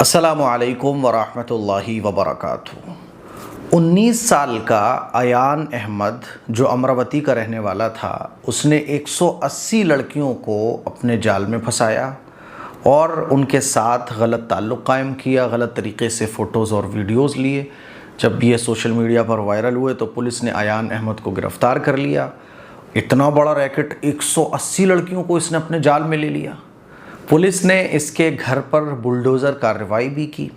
अस्सलामु अलैकुम वरहमतुल्लाहि वबरकातुहू। 19 साल का अयान अहमद जो अमरावती का रहने वाला था, उसने 180 लड़कियों को अपने जाल में फंसाया और उनके साथ गलत ताल्लुक़ कायम किया, गलत तरीक़े से फ़ोटोज़ और वीडियोज़ लिए। जब ये सोशल मीडिया पर वायरल हुए तो पुलिस ने अयान अहमद को गिरफ़्तार कर लिया। इतना बड़ा रैकेट, 180 लड़कियों को इसने अपने जाल में ले लिया। पुलिस ने इसके घर पर बुलडोज़र कार्रवाई भी की।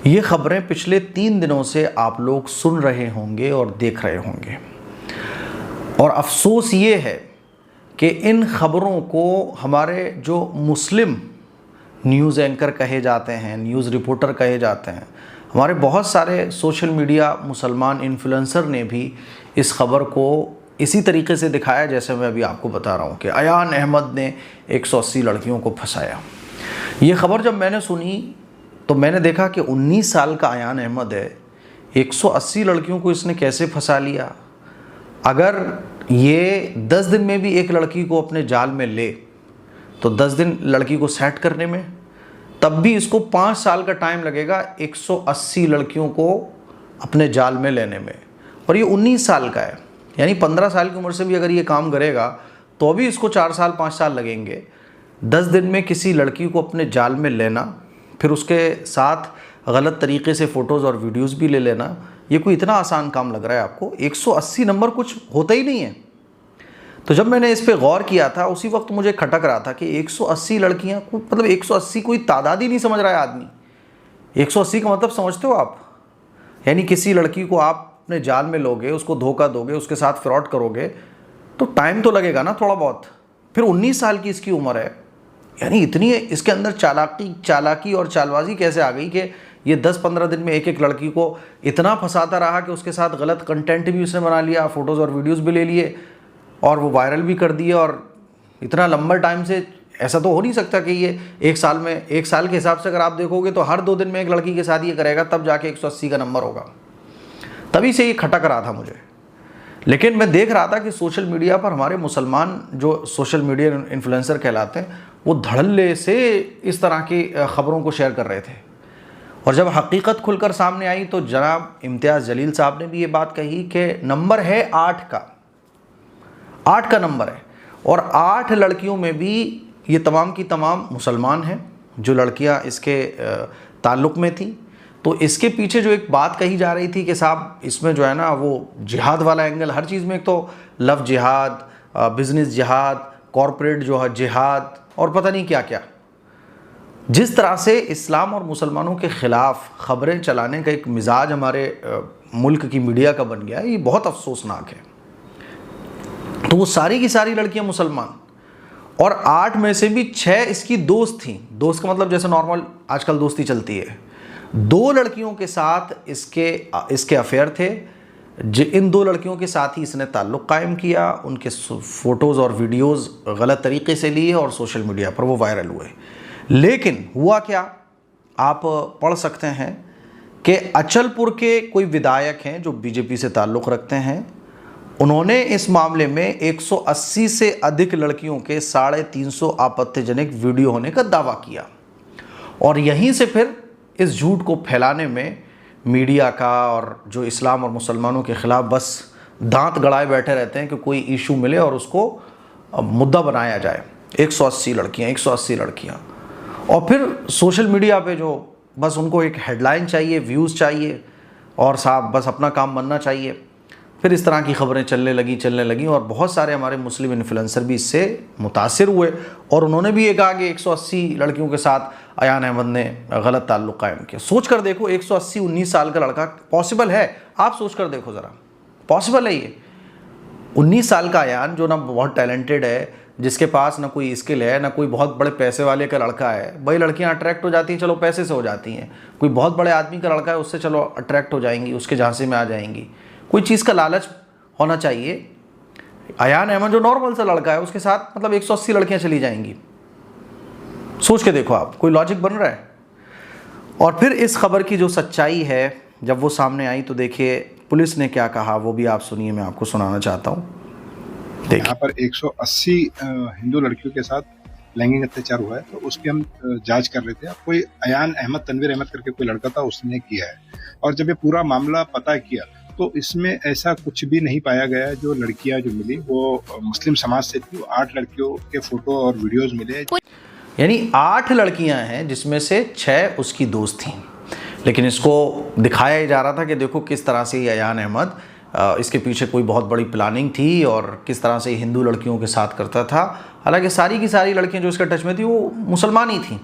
ये ख़बरें पिछले 3 दिनों से आप लोग सुन रहे होंगे और देख रहे होंगे, और अफसोस ये है कि इन ख़बरों को हमारे जो मुस्लिम न्यूज़ एंकर कहे जाते हैं, न्यूज़ रिपोर्टर कहे जाते हैं, हमारे बहुत सारे सोशल मीडिया मुसलमान इन्फ्लुएंसर ने भी इस ख़बर को इसी तरीके से दिखाया जैसे मैं अभी आपको बता रहा हूँ कि अयान अहमद ने 180 लड़कियों को फंसाया। ये ख़बर जब मैंने सुनी तो मैंने देखा कि 19 साल का अयान अहमद है, 180 लड़कियों को इसने कैसे फंसा लिया। अगर ये 10 दिन में भी एक लड़की को अपने जाल में ले तो 10 दिन लड़की को सेट करने में, तब भी इसको 5 साल का टाइम लगेगा 180 लड़कियों को अपने जाल में लेने में। और ये 19 साल का है, यानी 15 साल की उम्र से भी अगर ये काम करेगा तो भी इसको 4 साल 5 साल लगेंगे। 10 दिन में किसी लड़की को अपने जाल में लेना, फिर उसके साथ गलत तरीके से फ़ोटोज़ और वीडियोज़ भी ले लेना, ये कोई इतना आसान काम लग रहा है आपको? 180 नंबर कुछ होता ही नहीं है। तो जब मैंने इस पर गौर किया था उसी वक्त मुझे खटक रहा था कि 180 लड़कियाँ, मतलब 180 कोई तादाद ही नहीं समझ रहा है आदमी। 180 का मतलब समझते हो आप? यानी किसी लड़की को आप अपने जाल में लोगे, उसको धोखा दोगे, उसके साथ फ्रॉड करोगे तो टाइम तो लगेगा ना थोड़ा बहुत। फिर 19 साल की इसकी उम्र है, यानी इतनी इसके अंदर चालाकी और चालबाजी कैसे आ गई कि ये 10-15 दिन में एक लड़की को इतना फंसाता रहा कि उसके साथ गलत कंटेंट भी उसने बना लिया, फ़ोटोज़ और वीडियोज़ भी ले लिए और वो वायरल भी कर दिए। और इतना लंबा टाइम से ऐसा तो हो नहीं सकता कि ये 1 साल में, 1 साल के हिसाब से अगर आप देखोगे तो हर 2 दिन में एक लड़की के साथ ये करेगा, तब जाके 180 का नंबर होगा। तभी से ये खटक रहा था मुझे। लेकिन मैं देख रहा था कि सोशल मीडिया पर हमारे मुसलमान जो सोशल मीडिया इन्फ्लुएंसर कहलाते हैं, वो धड़ल्ले से इस तरह की ख़बरों को शेयर कर रहे थे। और जब हकीकत खुलकर सामने आई तो जनाब इम्तियाज़ जलील साहब ने भी ये बात कही कि नंबर है 8 का नंबर है, और 8 लड़कियों में भी ये तमाम की तमाम मुसलमान हैं जो लड़कियां इसके ताल्लुक़ में थी। तो इसके पीछे जो एक बात कही जा रही थी कि साहब इसमें जो है ना वो जिहाद वाला एंगल, हर चीज़ में एक तो लव जिहाद, बिज़नेस जिहाद, कॉरपोरेट जो है जिहाद और पता नहीं क्या क्या। जिस तरह से इस्लाम और मुसलमानों के ख़िलाफ़ ख़बरें चलाने का एक मिजाज हमारे मुल्क की मीडिया का बन गया है, ये बहुत अफसोसनाक है। तो वो सारी की सारी लड़कियां मुसलमान, और 8 में से भी 6 इसकी दोस्त थीं। दोस्त का मतलब जैसे नॉर्मल आजकल दोस्ती चलती है। 2 लड़कियों के साथ इसके अफेयर थे। इन 2 लड़कियों के साथ ही इसने ताल्लुक़ कायम किया, उनके फ़ोटोज़ और वीडियोज़ गलत तरीके से लिए और सोशल मीडिया पर वो वायरल हुए। लेकिन हुआ क्या, आप पढ़ सकते हैं कि अचलपुर के कोई विधायक हैं जो बीजेपी से ताल्लुक़ रखते हैं, उन्होंने इस मामले में 180 से अधिक लड़कियों के 350 आपत्तिजनक वीडियो होने का दावा किया। और यहीं से फिर इस झूठ को फैलाने में मीडिया का और जो इस्लाम और मुसलमानों के ख़िलाफ़ बस दांत गड़ाए बैठे रहते हैं कि कोई इशू मिले और उसको मुद्दा बनाया जाए। 180 लड़कियाँ, और फिर सोशल मीडिया पे जो बस उनको एक हेडलाइन चाहिए, व्यूज़ चाहिए और साहब बस अपना काम बनना चाहिए। फिर इस तरह की ख़बरें चलने लगी और बहुत सारे हमारे मुस्लिम इन्फ्लुएंसर भी इससे मुतासिर हुए और उन्होंने भी ये कहा कि 180 लड़कियों के साथ अयान अहमद ने गलत ताल्लुक़ कायम किया। सोच कर देखो, 180 19 साल का लड़का, पॉसिबल है? आप सोच कर देखो ज़रा, पॉसिबल है ये? 19 साल का अयान जो ना बहुत टैलेंटेड है, जिसके पास ना कोई स्किल है, ना कोई बहुत बड़े पैसे वाले का लड़का है। भाई लड़कियां अट्रैक्ट हो जाती हैं, चलो पैसे से हो जाती हैं। कोई बहुत बड़े आदमी का लड़का है, उससे चलो अट्रैक्ट हो जाएंगी, उसके झांसे में आ जाएंगी। कोई चीज़ का लालच होना चाहिए। अयान अहमद जो नॉर्मल सा लड़का है, उसके साथ मतलब 180 लड़कियां चली जाएंगी। सोच के देखो आप, कोई लॉजिक बन रहा है? और फिर इस खबर की जो सच्चाई है जब वो सामने आई तो देखिए पुलिस ने क्या कहा, वो भी आप सुनिए, मैं आपको सुनाना चाहता हूँ। यहाँ पर 180 हिंदू लड़कियों के साथ लैंगिक अत्याचार हुआ है, तो उसकी हम जांच कर रहे थे। कोई अयान अहमद, तनवीर अहमद करके कोई लड़का था, उसने किया है। और जब ये पूरा मामला पता किया तो इसमें ऐसा कुछ भी नहीं पाया गया। जो लड़कियां जो मिली वो मुस्लिम समाज से थी। 8 लड़कियों के फोटो और वीडियोज मिले। यानी 8 लड़कियां हैं जिसमें से 6 उसकी दोस्त थीं, लेकिन इसको दिखाया ही जा रहा था कि देखो किस तरह से ये अयान अहमद, इसके पीछे कोई बहुत बड़ी प्लानिंग थी और किस तरह से हिंदू लड़कियों के साथ करता था। हालांकि सारी की सारी लड़कियां जो इसके टच में थी वो मुसलमान ही थीं,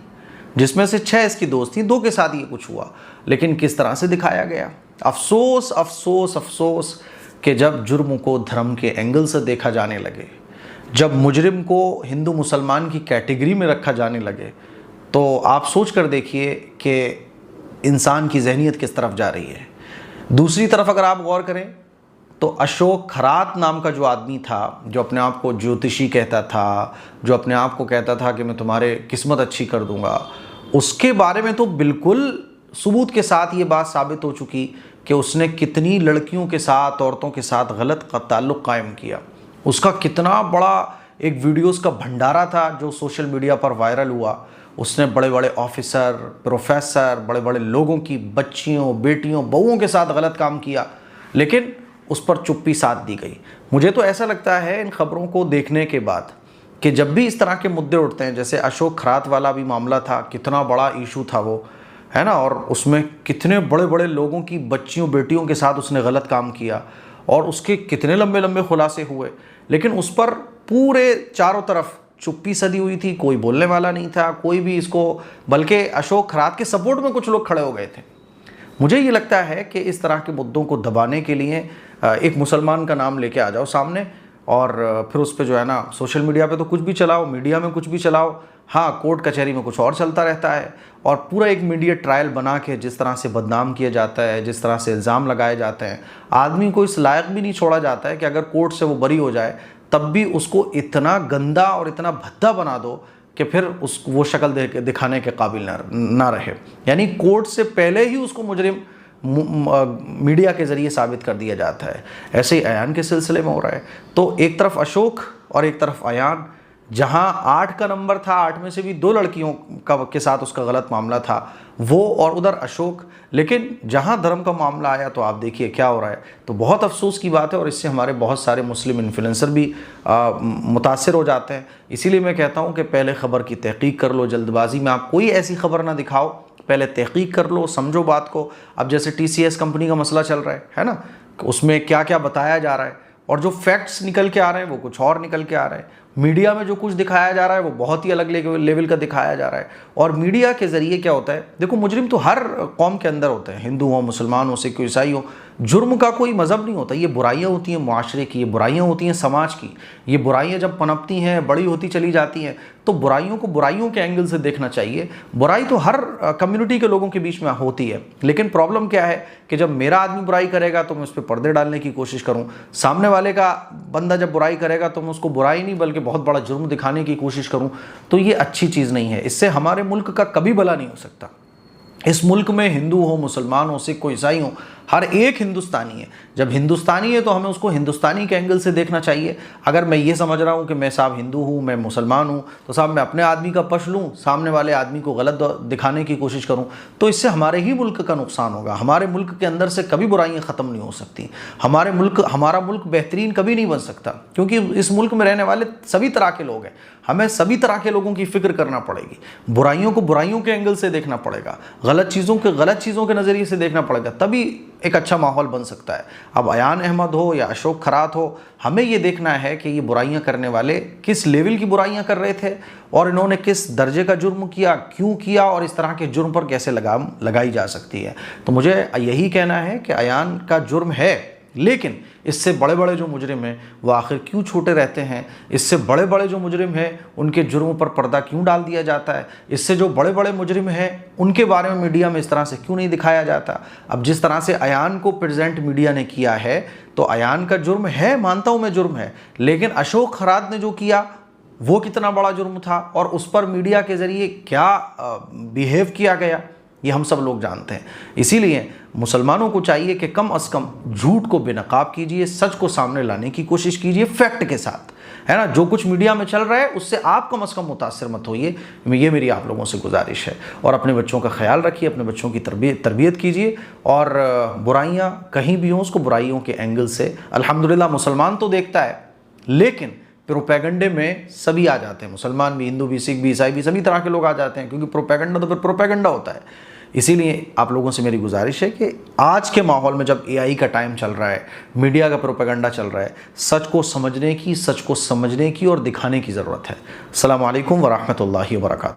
जिसमें से 6 इसकी दोस्त थी, 2 के साथ ये कुछ हुआ। लेकिन किस तरह से दिखाया गया। अफसोस अफसोस अफसोस कि जब जुर्म को धर्म के एंगल से देखा जाने लगे, जब मुजरिम को हिंदू मुसलमान की कैटेगरी में रखा जाने लगे, तो आप सोच कर देखिए कि इंसान की जहनीत किस तरफ जा रही है। दूसरी तरफ अगर आप गौर करें तो अशोक खरात नाम का जो आदमी था, जो अपने आप को ज्योतिषी कहता था, जो अपने आप को कहता था कि मैं तुम्हारे किस्मत अच्छी कर दूंगा, उसके बारे में तो बिल्कुल सबूत के साथ ये बात साबित हो चुकी कि उसने कितनी लड़कियों के साथ, औरतों के साथ गलत ताल्लुक़ कायम किया। उसका कितना बड़ा एक वीडियोस का भंडारा था जो सोशल मीडिया पर वायरल हुआ। उसने बड़े बड़े ऑफिसर, प्रोफेसर, बड़े बड़े लोगों की बच्चियों, बेटियों, बहुओं के साथ गलत काम किया, लेकिन उस पर चुप्पी साध दी गई। मुझे तो ऐसा लगता है इन खबरों को देखने के बाद कि जब भी इस तरह के मुद्दे उठते हैं, जैसे अशोक खरात वाला भी मामला था, कितना बड़ा इशू था वो, है ना, और उसमें कितने बड़े बड़े लोगों की बच्चियों, बेटियों के साथ उसने गलत काम किया और उसके कितने लंबे लंबे खुलासे हुए, लेकिन उस पर पूरे चारों तरफ चुप्पी सदी हुई थी। कोई बोलने वाला नहीं था, कोई भी इसको, बल्कि अशोक खरात के सपोर्ट में कुछ लोग खड़े हो गए थे। मुझे ये लगता है कि इस तरह के मुद्दों को दबाने के लिए एक मुसलमान का नाम लेके आ जाओ सामने और फिर उस पर जो है ना, सोशल मीडिया पे तो कुछ भी चलाओ, मीडिया में कुछ भी चलाओ, हाँ कोर्ट कचहरी में कुछ और चलता रहता है, और पूरा एक मीडिया ट्रायल बना के जिस तरह से बदनाम किया जाता है, जिस तरह से इल्ज़ाम लगाए जाते हैं, आदमी को इस लायक भी नहीं छोड़ा जाता है कि अगर कोर्ट से वो बरी हो जाए तब भी उसको इतना गंदा और इतना भद्दा बना दो कि फिर वो शक्ल दिखाने के काबिल ना रहे। यानी कोर्ट से पहले ही उसको मुजरिम मीडिया के ज़रिए साबित कर दिया जाता है। ऐसे ही अयान के सिलसिले में हो रहा है। तो एक तरफ अशोक और एक तरफ अयान, जहां 8 का नंबर था, 8 में से भी 2 लड़कियों के साथ उसका गलत मामला था, वो और उधर अशोक। लेकिन जहां धर्म का मामला आया तो आप देखिए क्या हो रहा है। तो बहुत अफसोस की बात है और इससे हमारे बहुत सारे मुस्लिम इन्फ्लुएंसर भी मुतासिर हो जाते हैं। इसीलिए मैं कहता हूं कि पहले ख़बर की तहकीक कर लो, जल्दबाजी में आप कोई ऐसी खबर ना दिखाओ, पहले तहकीक कर लो, समझो बात को। अब जैसे TCS कंपनी का मसला चल रहा है ना, उसमें क्या क्या बताया जा रहा है और जो फैक्ट्स निकल के आ रहे हैं वो कुछ और निकल के आ रहे हैं। मीडिया में जो कुछ दिखाया जा रहा है वो बहुत ही अलग लेवल का दिखाया जा रहा है। और मीडिया के ज़रिए क्या होता है, देखो मुजरिम तो हर कौम के अंदर होते हैं, हिंदू हो, मुसलमान हो, सिख हो, ईसाई हो। जुर्म का कोई मज़हब नहीं होता। ये बुराइयाँ होती हैं मुआशरे की, ये बुराइयाँ होती हैं समाज की। ये बुराइयाँ जब पनपती हैं, बड़ी होती चली जाती हैं, तो बुराइयों को बुराइयों के एंगल से देखना चाहिए। बुराई तो हर कम्युनिटी के लोगों के बीच में होती है, लेकिन प्रॉब्लम क्या है कि जब मेरा आदमी बुराई करेगा तो मैं उस पर पर्दे डालने की कोशिश करूँ, सामने वाले का बंदा जब बुराई करेगा तो मैं उसको बुराई नहीं बल्कि बहुत बड़ा जुर्म दिखाने की कोशिश करूँ, तो ये अच्छी चीज़ नहीं है। इससे हमारे मुल्क का कभी भला नहीं हो सकता। इस मुल्क में हिंदू हो, मुसलमान हो, सिख हो, ईसाई हो, हर एक हिंदुस्तानी है। जब हिंदुस्तानी है तो हमें उसको हिंदुस्तानी के एंगल से देखना चाहिए। अगर मैं ये समझ रहा हूँ कि मैं साहब हिंदू हूँ, मैं मुसलमान हूँ, तो साहब मैं अपने आदमी का पक्ष लूँ, सामने वाले आदमी को गलत दिखाने की कोशिश करूँ, तो इससे हमारे ही मुल्क का नुकसान होगा। हमारे मुल्क के अंदर से कभी बुराइयाँ ख़त्म नहीं हो सकती। हमारा मुल्क बेहतरीन कभी नहीं बन सकता, क्योंकि इस मुल्क में रहने वाले सभी तरह के लोग हैं। हमें सभी तरह के लोगों की फ़िक्र करना पड़ेगी। बुराइयों को बुराइयों के एंगल से देखना पड़ेगा, गलत चीज़ों के नज़रिए से देखना पड़ेगा, तभी एक अच्छा माहौल बन सकता है। अब अयान अहमद हो या अशोक खरात हो, हमें ये देखना है कि ये बुराइयां करने वाले किस लेवल की बुराइयां कर रहे थे और इन्होंने किस दर्जे का जुर्म किया, क्यों किया, और इस तरह के जुर्म पर कैसे लगाम लगाई जा सकती है। तो मुझे यही कहना है कि अयान का जुर्म है, लेकिन इससे बड़े बड़े जो मुजरिम हैं वो आखिर क्यों छोटे रहते हैं। इससे बड़े बड़े जो मुजरिम हैं उनके जुर्मों पर पर्दा क्यों डाल दिया जाता है। इससे जो बड़े बड़े मुजरिम हैं उनके बारे में मीडिया में इस तरह से क्यों नहीं दिखाया जाता। अब जिस तरह से अयान को प्रेजेंट मीडिया ने किया है, तो अयान का जुर्म है, मानता हूँ मैं जुर्म है, लेकिन अशोक खरात ने जो किया वो कितना बड़ा जुर्म था और उस पर मीडिया के ज़रिए क्या बिहेव किया गया, ये हम सब लोग जानते हैं। इसीलिए मुसलमानों को चाहिए कि कम अज़ कम झूठ को बेनकाब कीजिए, सच को सामने लाने की कोशिश कीजिए फैक्ट के साथ। है ना। जो कुछ मीडिया में चल रहा है उससे आप कम से कम मुतासर मत होइए, ये मेरी आप लोगों से गुजारिश है। और अपने बच्चों का ख्याल रखिए, अपने बच्चों की तरबियत कीजिए, और बुराइयाँ कहीं भी हों उसको बुराइयों के एंगल से, अल्हम्दुलिल्लाह मुसलमान तो देखता है, लेकिन प्रोपेगेंडे में सभी आ जाते हैं, मुसलमान भी, हिंदू भी, सिख भी, ईसाई भी, सभी तरह के लोग आ जाते हैं, क्योंकि प्रोपेगेंडा तो फिर प्रोपेगेंडा होता है। इसीलिए आप लोगों से मेरी गुजारिश है कि आज के माहौल में जब एआई का टाइम चल रहा है, मीडिया का प्रोपेगेंडा चल रहा है, सच को समझने की, सच को समझने की और दिखाने की ज़रूरत है। अस्सलामु अलैकुम व रहमतुल्लाहि व बरकातहू।